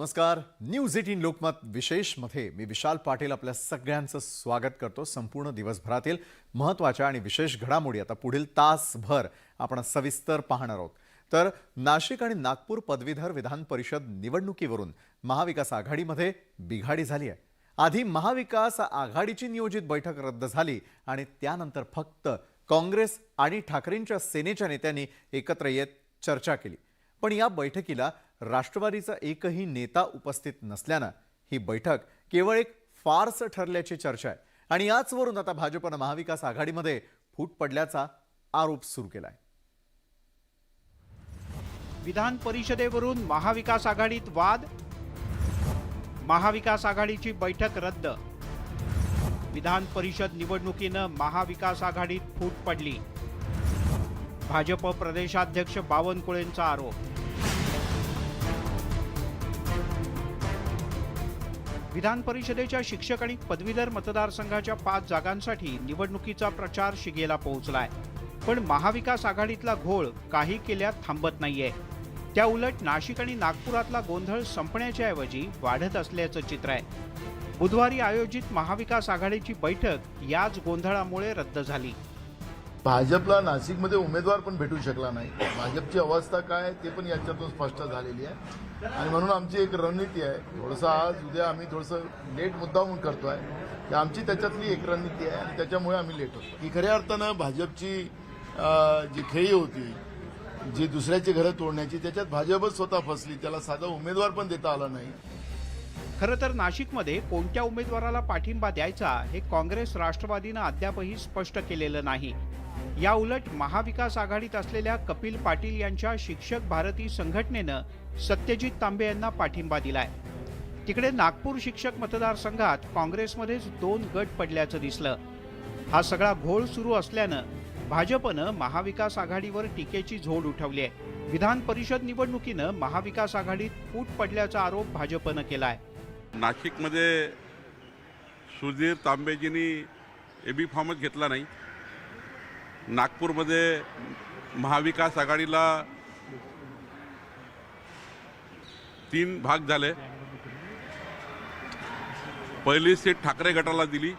नमस्कार. न्यूज 18 लोकमत विशेषमध्ये मी विशाल पाटील आपल्या सगळ्यांचं स्वागत करतो. संपूर्ण दिवसभरातील महत्त्वाच्या आणि विशेष घडामोडी आता पुढील तासभर आपण सविस्तर पाहणार आहोत. तर नाशिक आणि नागपूर पदवीधर विधान परिषद निवडणुकीवरून महाविकास आघाडीमध्ये बिघाडी झाली आहे. आधी महाविकास आघाडीची नियोजित बैठक रद्द झाली आणि त्यानंतर फक्त काँग्रेस आणि ठाकरेंच्या सेनेच्या नेत्यांनी एकत्र येत चर्चा केली. पण या बैठकीला राष्ट्रवादीचा एकही नेता उपस्थित नसल्याने ही बैठक केवळ एक फार्स ठरल्याची चर्चा आहे आणि याचवरून आता भाजपने महाविकास आघाडीमध्ये फूट पडल्याचा आरोप सुरू केलाय. विधान परिषदेवरून महाविकास आघाडीत वाद, महाविकास आघाडीची बैठक रद्द, विधान परिषद निवडणुकीने महाविकास आघाडीत फूट पडली. भाजप प्रदेशाध्यक्ष बावनकुळेंचा आरोप. विधान परिषदेच्या शिक्षक आणि पदवीधर मतदारसंघाच्या 5 जागांसाठी निवडणुकीचा प्रचार शिगेला पोहोचलाय. पण महाविकास आघाडीतला घोळ काही केल्यात थांबत नाहीये. त्या उलट नाशिक आणि नागपुरातला गोंधळ संपण्याच्या ऐवजी वाढत असल्याचं चित्र आहे. बुधवारी आयोजित महाविकास आघाडीची बैठक याच गोंधळामुळे रद्द झाली. भाजपला नाशिकमध्ये उमेदवार पण भेटू शकला नाही. भाजपची अवस्था काय ते पण याच्यातून स्पष्ट झालेली आहे आणि म्हणून आमची एक रणनीती आहे. थोडंसं आज उद्या आम्ही थोडंसं लेट मुद्दा म्हणून करतोय की आमची त्याच्यातली एक रणनीती आहे आणि त्याच्यामुळे आम्ही लेट होतो. की खऱ्या अर्थानं भाजपची जी खेळी होती, जी दुसऱ्याची घरं तोडण्याची, त्याच्यात भाजपच स्वतः फसली. त्याला साधा उमेदवार पण देता आला नाही. खरं तर नाशिकमध्ये कोणत्या उमेदवाराला पाठिंबा द्यायचा हे काँग्रेस राष्ट्रवादीनं अद्यापही स्पष्ट केलेलं नाही. या उलट महाविकास आघाडीत असलेल्या कपिल पाटील यांच्या शिक्षक भारती संघटनेनं सत्यजित तांबे यांना पाठिंबा दिलाय. तिकडे नागपूर शिक्षक मतदारसंघात काँग्रेसमध्येच 2 गट पडल्याचं दिसलं. हा सगळा घोळ सुरू असल्यानं भाजपनं महाविकास आघाडीवर टीकेची झोड उठवली आहे. विधान परिषद निवडणुकीनं महाविकास आघाडीत फूट पडल्याचा आरोप भाजपनं केलाय. नाशिकमध्ये सुधीर तांबेजींनी एबी फॉर्मच घेतला नाही. नागपूरमध्ये महाविकास आघाडीला 3 भाग झाले. पहिली सीट ठाकरे गटाला दिली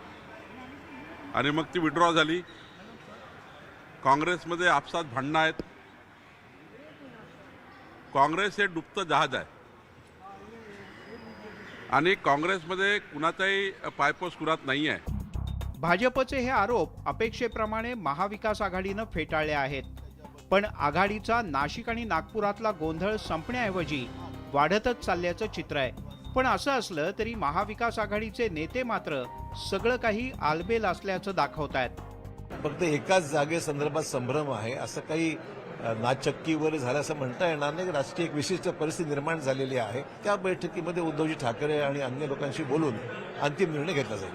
आणि मग ती विड्रॉ झाली. काँग्रेसमध्ये आपसात भांडणं आहेत. काँग्रेस हे डुबतं जहाज आहे आणि काँग्रेसमध्ये कुणाचाही पायपोस कुणात नाही आहे. भाजपचे हे आरोप अपेक्षेप्रमाणे महाविकास आघाडीनं फेटाळले आहेत. पण आघाडीचा नाशिक आणि नागपुरातला गोंधळ संपण्याऐवजी वाढतच चालल्याचं चित्र आहे. पण असं असलं तरी महाविकास आघाडीचे नेते मात्र सगळं काही आलबेल असल्याचं दाखवतायत. फक्त एकाच जागेसंदर्भात संभ्रम आहे असं काही नाचक्की वगैरे झालं असं म्हणता येणार नाही. राष्ट्रीय एक विशिष्ट परिस्थिती निर्माण झालेली आहे. त्या बैठकीमध्ये उद्धवजी ठाकरे आणि अन्य लोकांशी बोलून अंतिम निर्णय घेतला जाईल.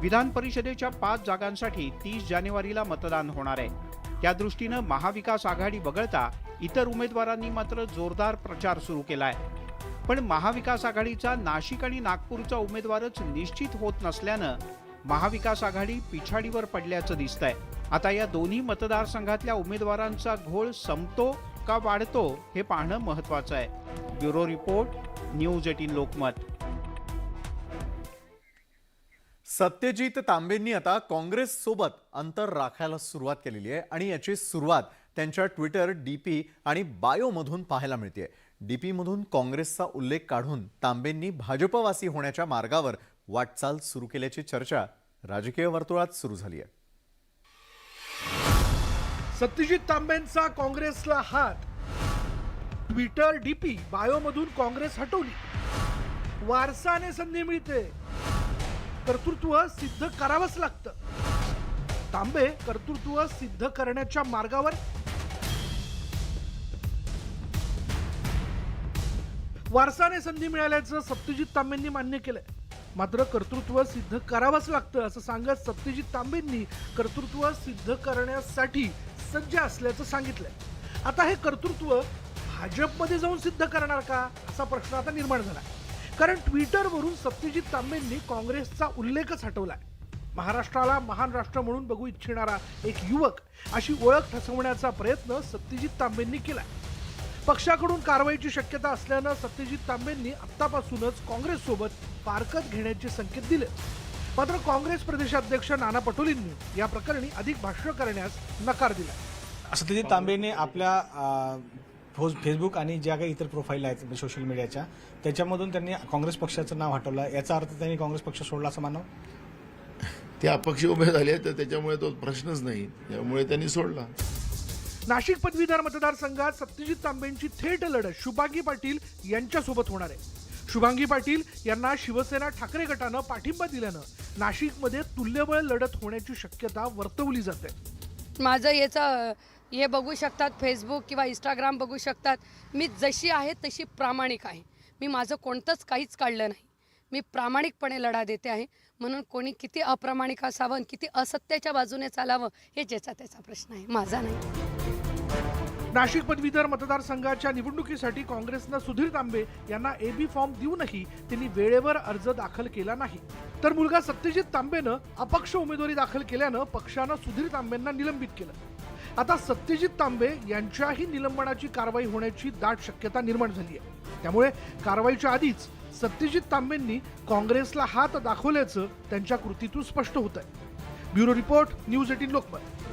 विधान परिषदेच्या 5 जागांसाठी 30 जानेवारीला मतदान होणार आहे. त्या दृष्टीनं महाविकास आघाडी वगळता इतर उमेदवारांनी मात्र जोरदार प्रचार सुरू केलाय. पण महाविकास आघाडीचा नाशिक आणि नागपूरचा उमेदवारच निश्चित होत नसल्यानं महाविकास आघाडी पिछाडीवर पडल्याचं दिसतंय. आता या दोन्ही मतदारसंघातल्या उमेदवारांचा घोळ संपतो का वाढतो हे पाहणं महत्त्वाचं आहे. Bureau report, news 18 Lokmat. Satyajit तांबेंनी आता काँग्रेस सोबत अंतर राखायला सुरुवात केलेली आहे आणि याची सुरुवात त्यांच्या ट्विटर डीपी आणि बायोमधून पाहायला मिळते. डीपी मधून काँग्रेसचा उल्लेख काढून तांबेंनी भाजपवासी होण्याच्या मार्गावर वाटचाल सुरू केल्याची चर्चा राजकीय वर्तुळात सुरू झाली आहे. सत्यजित तांबेंचा काँग्रेसला हात. ट्विटर डीपी बायोमधून काँग्रेस हटवली. वारसाने संधी मिळते. कर्तृत्व सिद्ध करावंच लागतं. तांबे कर्तृत्व सिद्ध करण्याच्या मार्गावर. वारसाने संधी मिळाल्याचं सत्यजित तांबेंनी मान्य केलंय. मात्र कर्तृत्व सिद्ध करावंच लागतं असं सांगत सत्यजित तांबेंनी कर्तृत्व सिद्ध करण्यासाठी सज्ज असल्याचं सांगितलंय. आता हे कर्तृत्व भाजपमध्ये जाऊन सिद्ध करणार का असा प्रश्न आता निर्माण झालाय. कारण ट्विटरवरून सत्यजित तांबेंनी काँग्रेसचा उल्लेखच हटवलाय. महाराष्ट्राला महान राष्ट्र म्हणून बघू इच्छिणारा एक युवक अशी ओळख ठसवण्याचा प्रयत्न सत्यजित तांबेंनी केलाय. पक्षाकडून कारवाईची शक्यता असल्यानं सत्यजित तांबेंनी आत्तापासूनच काँग्रेससोबत फारकत घेण्याचे संकेत दिले. मात्र काँग्रेस प्रदेशाध्यक्ष नाना पटोलेंनी या प्रकरणी अधिक भाष्य करण्यास नकार दिला. सत्यजित तांबेने आपल्या फेसबुक आणि ज्या काही इतर प्रोफाईल आहेत सोशल मीडियाच्या त्याच्यामधून त्यांनी काँग्रेस पक्षाचं नाव हटवलं. याचा अर्थ त्यांनी काँग्रेस पक्ष सोडला असं मानावं? ते अपक्ष उभे झाले तर त्याच्यामुळे तो प्रश्नच नाही, त्यामुळे त्यांनी सोडला. नाशिक पदवीधर मतदारसंघात सत्यजित तांबेंची थेट लढत शुभांगी पाटील यांच्यासोबत होणार आहे. शुभांगी पाटील यांना शिवसेना ठाकरे गटानं पाठिंबा दिल्यानं नाशिकमध्ये तुल्यबळ लढत होण्याची शक्यता वर्तवली जाते. माझं याचं हे बघू शकतात, फेसबुक किंवा इंस्टाग्राम बघू शकतात. मी जशी आहे तशी प्रामाणिक आहे. मी माझं कोणतंच काहीच काढलं नाही. मी प्रामाणिकपणे लढा देते आहे. म्हणून कोणी किती अप्रामाणिक असावं, किती असत्याच्या बाजूने चालावं हे ज्याचा त्याचा प्रश्न आहे, माझा नाही. नाशिक पदवीधर मतदारसंघाच्या निवडणुकीसाठी काँग्रेसनं सुधीर तांबे यांना एबी फॉर्म देऊनही त्यांनी वेळेवर अर्ज दाखल केला नाही. तर मुलगा सत्यजित तांबेनं अपक्ष उमेदवारी दाखल केल्यानं पक्षानं सुधीर तांबेंना निलंबित केलं. आता सत्यजित तांबे यांच्याही निलंबनाची कारवाई होण्याची दाट शक्यता निर्माण झाली आहे. त्यामुळे कारवाईच्या आधीच सत्यजित तांबेंनी काँग्रेसला हात दाखवल्याचं त्यांच्या कृतीतून स्पष्ट होत आहे. Bureau report, news 18 Lokmat.